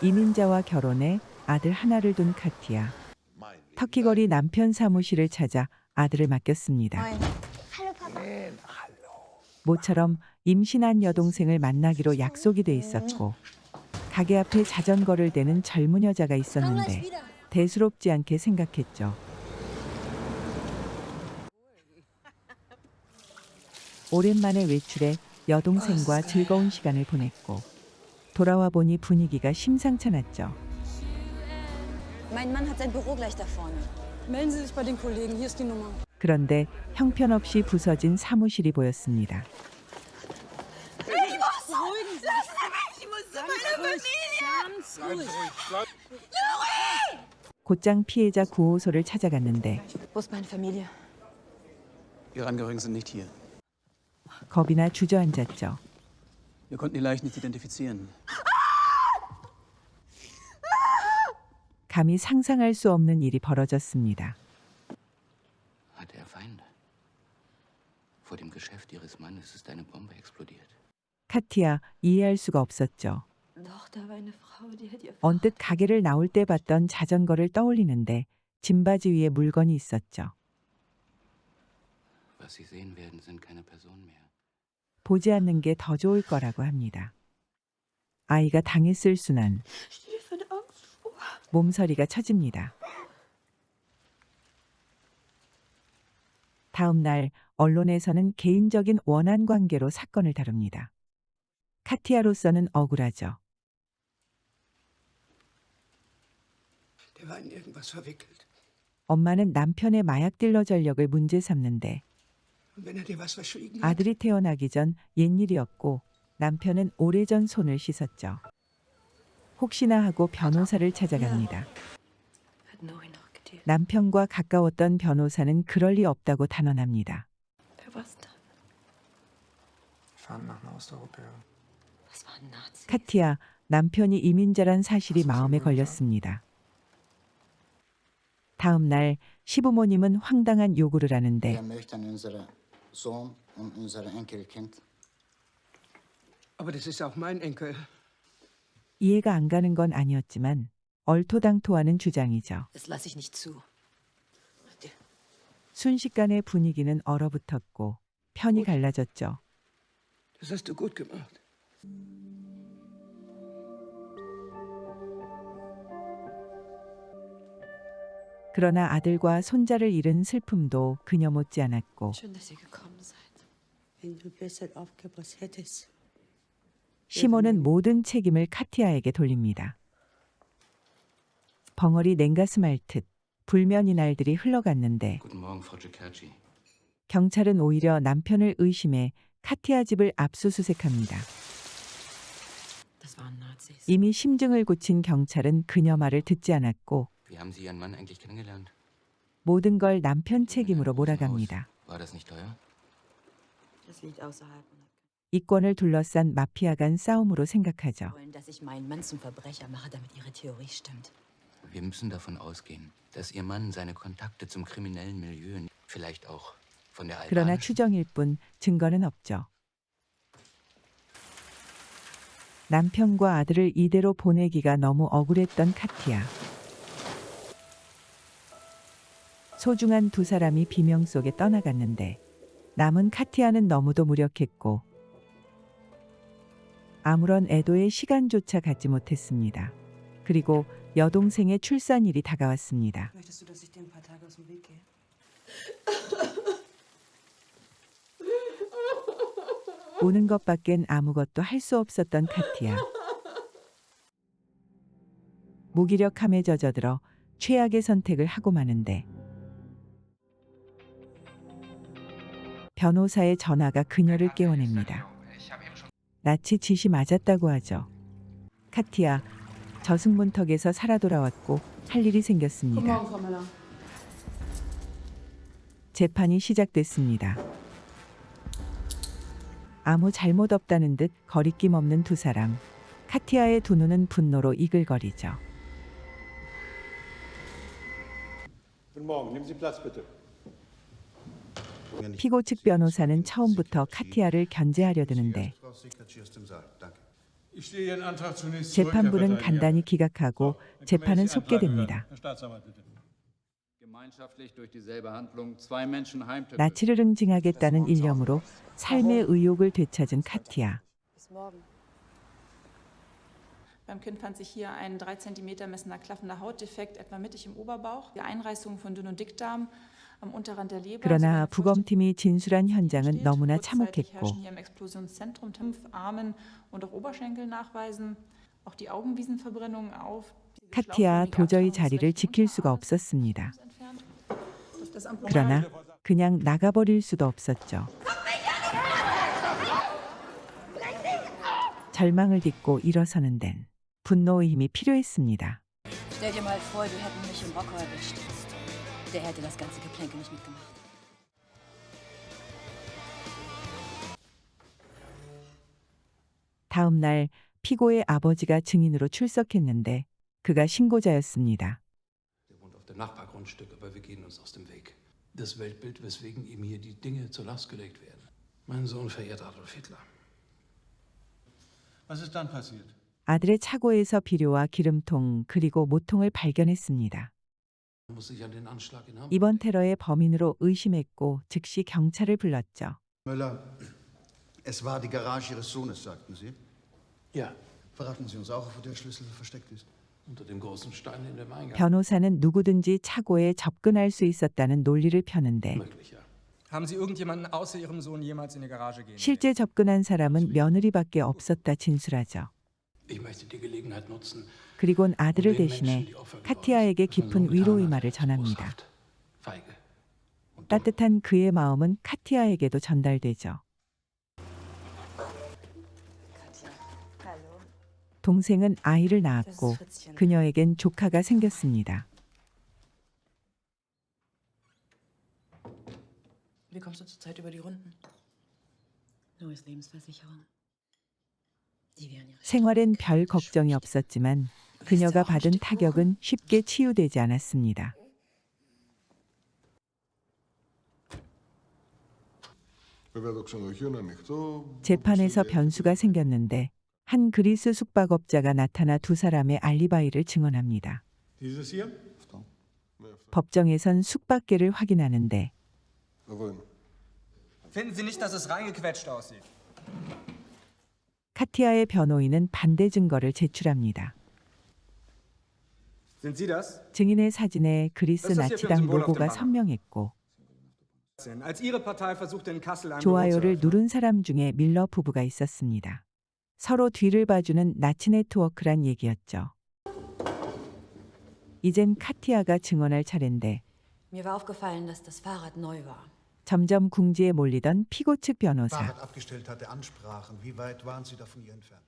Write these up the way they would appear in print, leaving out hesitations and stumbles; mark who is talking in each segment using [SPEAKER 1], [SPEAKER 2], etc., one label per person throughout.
[SPEAKER 1] 이민자와 결혼해 아들 하나를 둔 카티아. 터키거리 남편 사무실을 찾아 아들을 맡겼습니다.
[SPEAKER 2] Hallo Papa.
[SPEAKER 1] 모처럼 임신한 여동생을 만나기로 약속이 돼 있었고 가게 앞에 자전거를 대는 젊은 여자가 있었는데 대수롭지 않게 생각했죠. 오랜만에 외출해 여동생과 즐거운 시간을 보냈고 돌아와 보니 분위기가 심상찮았죠.
[SPEAKER 3] Mein Mann hat sein Büro gleich da vorne.
[SPEAKER 4] Melden Sie sich bei den Kollegen, hier ist die Nummer.
[SPEAKER 1] 그런데 형편없이 부서진 사무실이 보였습니다. 곧장 피해자 구호소를 찾아갔는데
[SPEAKER 3] Wo ist meine Familie?
[SPEAKER 5] Ihre Angehörigen sind nicht hier.
[SPEAKER 1] 겁이나 주저앉았죠.
[SPEAKER 5] Wir konnten die Leichen nicht identifizieren.
[SPEAKER 1] 감히 상상할 수 없는 일이 벌어졌습니다.
[SPEAKER 6] Hatte er Feinde? Vor dem Geschäft ihres Mannes ist eine Bombe explodiert.
[SPEAKER 1] 카티아 이해할 수가 없었죠.
[SPEAKER 3] Doch, da war eine Frau, die hat ihr
[SPEAKER 1] 언뜻 가게를 나올 때 봤던 자전거를 떠올리는데 짐바지 위에 물건이 있었죠.
[SPEAKER 6] Was sie sehen werden, sind keine Personen mehr.
[SPEAKER 1] 보지 않는 게 더 좋을 거라고 합니다. 아이가 당했을 순환. 몸서리가 쳐집니다. 다음 날 언론에서는 개인적인 원한 관계로 사건을 다룹니다. 카티아로서는 억울하죠.
[SPEAKER 7] Der war in irgendwas verwickelt.
[SPEAKER 1] 엄마는 남편의 마약 딜러 전력을 문제 삼는데
[SPEAKER 7] Und wenn er dir was verschwiegen hat,
[SPEAKER 1] 아들이 태어나기 전 옛일이었고 남편은 오래전 손을 씻었죠. 혹시나 하고 변호사를 찾아갑니다.
[SPEAKER 3] hat Nori noch getötet.
[SPEAKER 1] 남편과 가까웠던 변호사는 그럴 리 없다고 단언합니다.
[SPEAKER 3] Wer war's da?
[SPEAKER 7] fahren nach einer Osteuropäer.
[SPEAKER 3] Das war ein Nazi.
[SPEAKER 1] 카티아, 남편이 이민자란 사실이 마음에 걸렸습니다. 다음 날 시부모님은 황당한 요구를 하는데
[SPEAKER 8] Wir möchten unseren Sohn und unser Enkelkind.
[SPEAKER 7] Aber das ist auch mein Enkel.
[SPEAKER 1] 이해가 안 가는 건 아니었지만 얼토당토하는 주장이죠.
[SPEAKER 3] Das lasse ich nicht zu.
[SPEAKER 1] 순식간에 분위기는 얼어붙었고 편이 갈라졌죠.
[SPEAKER 7] Das hast du gut gemacht.
[SPEAKER 1] 그러나 아들과 손자를 잃은 슬픔도 그녀 못지 않았고
[SPEAKER 3] Schön, dass ihr gekommen seid.
[SPEAKER 9] Wenn du besser aufgepasst hättest.
[SPEAKER 1] 시몬은 모든 책임을 카티아에게 돌립니다. 벙어리 냉가슴 앓듯 불면이 날들이 흘러갔는데
[SPEAKER 6] Guten Morgen, Frau Gioacci.
[SPEAKER 1] 경찰은 오히려 남편을 의심해 카티아 집을 압수수색합니다.
[SPEAKER 3] Das waren Nazis.
[SPEAKER 1] 이미 심증을 고친 경찰은 그녀 말을 듣지 않았고
[SPEAKER 6] Wie haben Sie Ihren Mann eigentlich kennengelernt?
[SPEAKER 1] 모든 걸 남편
[SPEAKER 6] In einem
[SPEAKER 1] 책임으로
[SPEAKER 6] großen
[SPEAKER 1] 몰아갑니다.
[SPEAKER 6] Haus. War das nicht teuer?
[SPEAKER 3] Das liegt außerhalb meiner
[SPEAKER 1] 이권을 둘러싼 마피아 간 싸움으로 생각하죠.
[SPEAKER 3] wollen, dass ich meinen Mann zum Verbrecher mache, damit ihre Theorie stimmt.
[SPEAKER 6] Wir müssen davon ausgehen, dass Ihr Mann seine Kontakte zum kriminellen Milieu, vielleicht auch von der
[SPEAKER 1] 그러나
[SPEAKER 6] albanischen
[SPEAKER 1] 추정일 뿐 증거는 없죠. 남편과 아들을 이대로 보내기가 너무 억울했던 카티아. 소중한 두 사람이 비명 속에 떠나갔는데 남은 카티아는 너무도 무력했고 아무런 애도의 시간조차 갖지 못했습니다. 그리고 여동생의 출산일이 다가왔습니다.
[SPEAKER 9] Möchtest du, dass ich dir ein paar Tage aus dem Weg gehe?
[SPEAKER 1] 우는 것밖엔 아무것도 할 수 없었던 카티아. 무기력함에 젖어들어 최악의 선택을 하고 마는데 변호사의 전화가 그녀를 깨워냅니다. 나치 짓이 맞았다고 하죠. 카티아, 저승문턱에서 살아 돌아왔고 할 일이 생겼습니다. 재판이 시작됐습니다. 아무 잘못 없다는 듯 거리낌 없는 두 사람. 카티아의 두 눈은 분노로 이글거리죠.
[SPEAKER 10] Guten Morgen, nehmen Sie Platz bitte.
[SPEAKER 1] 피고 측 변호사는 처음부터 카티아를 견제하려 드는데
[SPEAKER 10] Ich stehe Ihren Antrag zunächst zurück, Herr
[SPEAKER 1] 재판부는
[SPEAKER 10] Verteidiger.
[SPEAKER 1] 간단히 기각하고 재판은 속게 됩니다.
[SPEAKER 10] Herr Staatsanwalt, bitte.
[SPEAKER 6] Gemeinschaftlich durch dieselbe Handlung zwei Menschen heimtückeln.
[SPEAKER 1] 나치를 응징하겠다는 일념으로 삶의 의욕을 되찾은 카티아.
[SPEAKER 3] Bis morgen.
[SPEAKER 2] Beim Kind fand sich hier ein 3 cm messender klaffender Hautdefekt, etwa mittig im Oberbauch, die Einreißung von Dünn- und Dickdarm am Unterrand der Leber.
[SPEAKER 1] 그러나 부검팀이 진술한 현장은 너무나 참혹했고
[SPEAKER 2] herrschen hier im Explosionszentrum 5 Armen und auch Oberschenkel nachweisen. Auch die Augen wiesen Verbrennungen auf.
[SPEAKER 1] 카티아 도저히 자리를 지킬 수가 없었습니다. 그러나 그냥 나가버릴 수도 없었죠. 절망을 딛고 일어서는 데는 분노의 힘이 필요했습니다.
[SPEAKER 3] Stell dir mal vor, wir hätten mich im Rocco erwischt. Der hätte das ganze Geplänkel nicht mitgemacht.
[SPEAKER 1] 다음 날 피고의 아버지가 증인으로 출석했는데 그가 신고자였습니다.
[SPEAKER 7] Er wohnt auf dem Nachbargrundstück, aber wir gehen uns aus dem Weg. Das Weltbild, weswegen ihm hier die Dinge zur Last gelegt werden. Mein Sohn verehrt Adolf Hitler.
[SPEAKER 10] Was ist dann passiert?
[SPEAKER 1] 아들의 차고에서 비료와 기름통 그리고 모통을 발견했습니다.
[SPEAKER 7] Er muss sich an den Anschlag in Hamburg.
[SPEAKER 1] 이번 테러의 범인으로 의심했고 즉시 경찰을 불렀죠.
[SPEAKER 11] Möller, es war die Garage Ihres Sohnes, sagten Sie.
[SPEAKER 7] Ja,
[SPEAKER 11] Verraten Sie uns auch, wo der Schlüssel versteckt ist.
[SPEAKER 7] unter dem großen Stein in dem Eingang.
[SPEAKER 1] 변호사는 누구든지 차고에 접근할 수 있었다는 논리를 펴는데
[SPEAKER 7] Möglich, ja.
[SPEAKER 12] Haben Sie irgendjemanden außer Ihrem Sohn jemals in die Garage gehen?
[SPEAKER 1] 실제 접근한 사람은 며느리밖에 없었다 진술하죠.
[SPEAKER 7] Ich möchte die Gelegenheit nutzen,
[SPEAKER 1] 그리곤 아들을
[SPEAKER 7] um den
[SPEAKER 1] 대신해
[SPEAKER 7] Menschen, die Opfer
[SPEAKER 1] 카티아에게
[SPEAKER 7] geworden sind, was mein
[SPEAKER 1] 깊은
[SPEAKER 7] Sohn
[SPEAKER 1] 위로의
[SPEAKER 7] getan hat,
[SPEAKER 1] 말을 전합니다.
[SPEAKER 7] boshaft, feige und dumm.
[SPEAKER 1] 따뜻한 그의 마음은 카티아에게도 전달되죠.
[SPEAKER 3] Hallo.
[SPEAKER 1] 동생은 아이를 낳았고 그녀에겐 조카가 생겼습니다.
[SPEAKER 9] Wie kommst du zurzeit über die Runden? Neues Lebensversicherung. Die werden ja
[SPEAKER 1] 생활엔 별 걱정이 없었지만 그녀가 받은 타격은 쉽게 치유되지 않았습니다. 재판에서 변수가 생겼는데 한 그리스 숙박업자가 나타나 두 사람의 알리바이를 증언합니다.
[SPEAKER 10] Dieses hier?
[SPEAKER 1] 법정에선 숙박계를 확인하는데
[SPEAKER 12] Finden Sie nicht, dass es reingequetscht aussieht?
[SPEAKER 1] 카티아의 변호인은 반대 증거를 제출합니다.
[SPEAKER 12] Sind Sie das?
[SPEAKER 1] 증인의 사진에 그리스 나치당 로고가 선명했고
[SPEAKER 12] Als Ihre Partei versuchte in Kassel ein Büro zu
[SPEAKER 1] 좋아요를
[SPEAKER 12] öffnen.
[SPEAKER 1] 누른 사람 중에 밀러 부부가 있었습니다. 서로 뒤를 봐주는 나치 네트워크란 얘기였죠. 이젠 카티아가 증언할 차례인데
[SPEAKER 3] Mir war aufgefallen, dass das Fahrrad neu war.
[SPEAKER 1] 점점 궁지에 몰리던 피고 측 변호사.
[SPEAKER 11] Fahrrad abgestellt hatte, Ansprachen. Wie weit waren Sie da von ihr entfernt?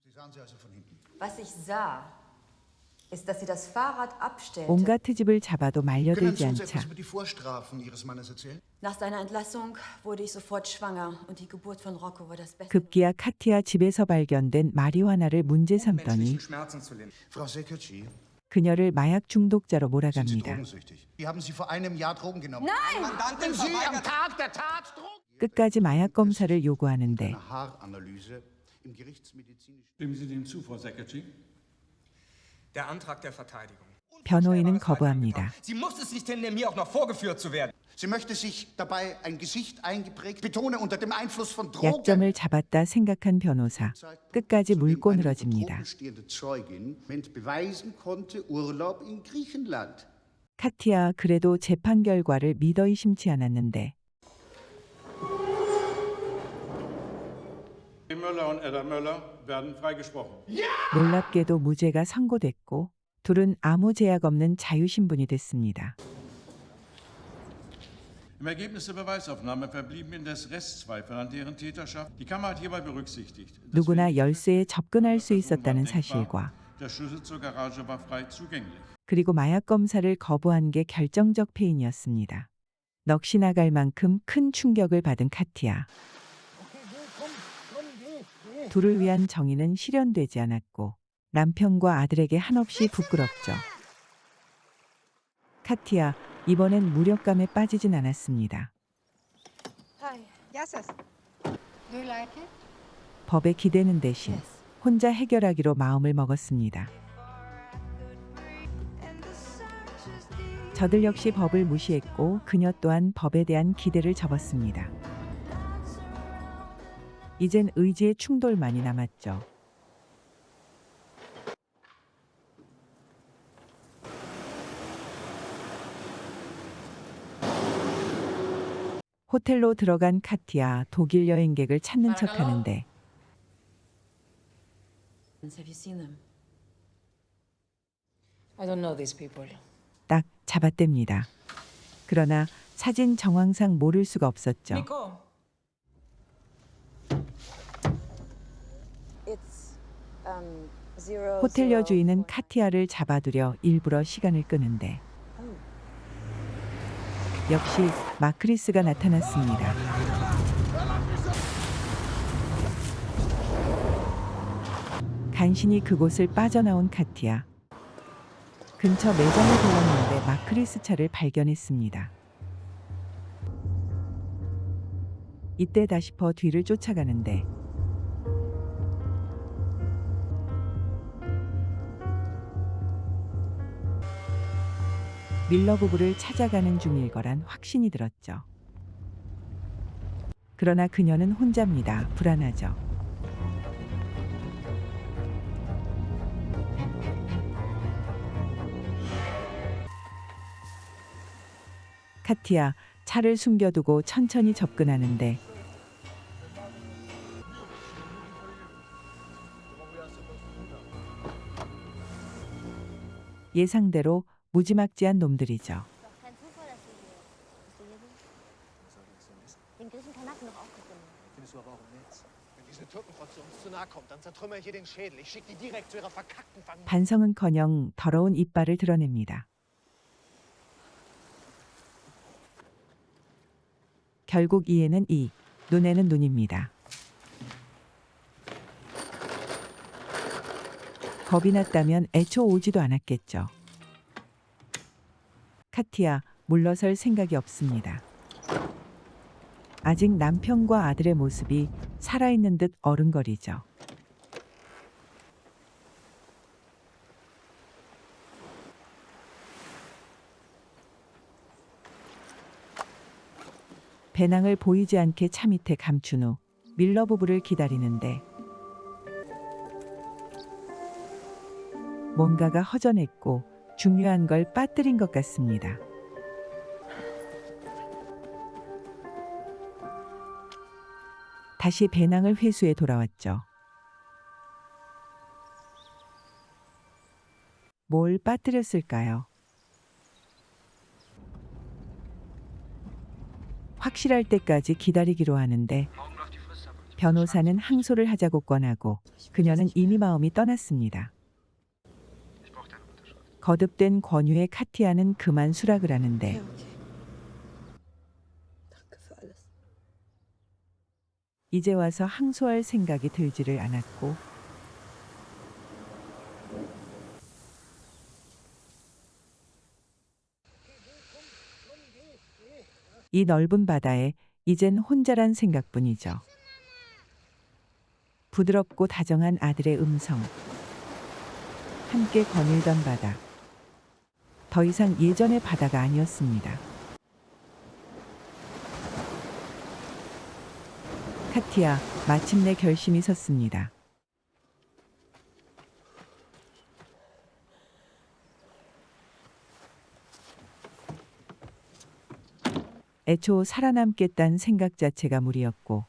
[SPEAKER 11] Sie sahen sie also von hinten.
[SPEAKER 3] Was ich sah, ist, dass sie das Fahrrad abstellte.
[SPEAKER 1] 온갖 트집을 잡아도
[SPEAKER 11] Können
[SPEAKER 1] 말려들지
[SPEAKER 11] Sie uns
[SPEAKER 1] 않자
[SPEAKER 11] etwas über die Vorstrafen Ihres Mannes erzählen?
[SPEAKER 3] Nach seiner Entlassung wurde ich sofort schwanger und die Geburt von Rocco war das Beste.
[SPEAKER 1] 급기야 카티아 집에서 발견된 마리화나를 문제 삼더니
[SPEAKER 12] Menschlichen Schmerzen zu lindern.
[SPEAKER 11] Frau Sekerci,
[SPEAKER 1] 그녀를 마약 중독자로
[SPEAKER 11] sind Sie
[SPEAKER 1] 몰아갑니다.
[SPEAKER 11] drogensüchtig? Die haben Sie vor einem Jahr Drogen genommen.
[SPEAKER 12] Mandantin verweigert.
[SPEAKER 1] 끝까지 마약 검사를 요구하는데
[SPEAKER 11] Eine Haaranalyse im gerichtsmedizinischen.
[SPEAKER 10] Stimmen Sie dem zu, Frau Seckerci?
[SPEAKER 12] Der Antrag der Verteidigung.
[SPEAKER 1] 변호인은 거부합니다.
[SPEAKER 12] Sie muss es nicht hinnehmen, mir auch noch vorgeführt zu werden.
[SPEAKER 11] Sie möchte sich dabei ein Gesicht eingeprägt, betone unter dem Einfluss von Drogen.
[SPEAKER 1] 약점을 잡았다 생각한 변호사. 끝까지 물고 늘어집니다.
[SPEAKER 11] Drogenstehende Zeugin beweisen konnte Urlaub in Griechenland.
[SPEAKER 1] 카티아 그래도 재판 결과를 믿어 의심치 않았는데
[SPEAKER 10] Möller und Edda Möller werden freigesprochen.
[SPEAKER 1] 놀랍게도 무죄가 선고됐고 둘은 아무 제약 없는 자유신분이 됐습니다.
[SPEAKER 10] Im Ergebnis der Beweisaufnahme verblieben indes Restzweifel an deren Täterschaft. Die Kammer hat hierbei berücksichtigt, dass
[SPEAKER 1] 누구나 열쇠에 접근할 수 있었다는 사실과
[SPEAKER 10] der Schlüssel zur Garage war frei zugänglich.
[SPEAKER 1] 그리고 마약 검사를 거부한 게 결정적 패인이었습니다. 넋이 나갈 만큼 큰 충격을 받은 카티아. 둘을 위한 정의는 실현되지 않았고 남편과 아들에게 한없이 부끄럽죠. 카티아, 이번엔 무력감에 빠지진 않았습니다.
[SPEAKER 3] Hi.
[SPEAKER 9] Yes, yes. Do you like it?
[SPEAKER 1] 법에 기대는 대신 혼자 해결하기로 마음을 먹었습니다. 저들 역시 법을 무시했고 그녀 또한 법에 대한 기대를 접었습니다. 이젠 의지의 충돌만이 남았죠. 호텔로 들어간 카티아 독일 여행객을 찾는 척하는데
[SPEAKER 9] Have you seen them?
[SPEAKER 13] I don't know these people.
[SPEAKER 1] 딱 잡아댑니다. 그러나 사진 정황상 모를 수가 없었죠.
[SPEAKER 2] Nico,
[SPEAKER 1] 호텔 여주인은 카티아를 잡아두려 일부러 시간을 끄는데 역시 마크리스가 나타났습니다. 간신히 그곳을 빠져나온 카티아. 근처 매장을 돌았는데 마크리스 차를 발견했습니다. 이때다 싶어 뒤를 쫓아가는데 밀러 부부를 찾아가는 중일 거란 확신이 들었죠. 그러나 그녀는 혼자입니다. 불안하죠. 카티아, 차를 숨겨두고 천천히 접근하는데 예상대로 무지막지한 놈들이죠. 반성은커녕 더러운 이빨을 드러냅니다. 결국 이에는 이, 눈에는 눈입니다. 겁이 났다면 애초 오지도 않았겠죠. 카티아, 물러설 생각이 없습니다. 아직 남편과 아들의 모습이 살아있는 듯 어른거리죠. 배낭을 보이지 않게 차 밑에 감춘 후 밀러 부부를 기다리는데 뭔가가 허전했고 중요한 걸 빠뜨린 것 같습니다. 다시 배낭을 회수해 돌아왔죠. 뭘 빠뜨렸을까요? 확실할 때까지 기다리기로 하는데 변호사는 항소를 하자고 권하고 그녀는 이미 마음이 떠났습니다. 거듭된 권유에 카티아는 그만 수락을 하는데 이제 와서 항소할 생각이 들지를 않았고 이 넓은 바다에 이젠 혼자란 생각뿐이죠. 부드럽고 다정한 아들의 음성, 함께 거닐던 바다. 더 이상 예전의 바다가 아니었습니다. 카티아, 마침내 결심이 섰습니다. 애초 살아남겠다는 생각 자체가 무리였고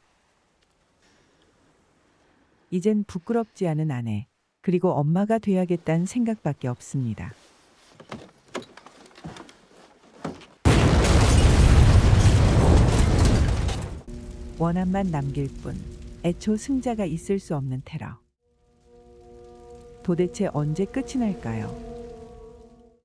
[SPEAKER 1] 이젠 부끄럽지 않은 아내 그리고 엄마가 돼야겠다는 생각밖에 없습니다. 원한만 남길 뿐 애초 승자가 있을 수 없는 테러. 도대체 언제 끝이 날까요?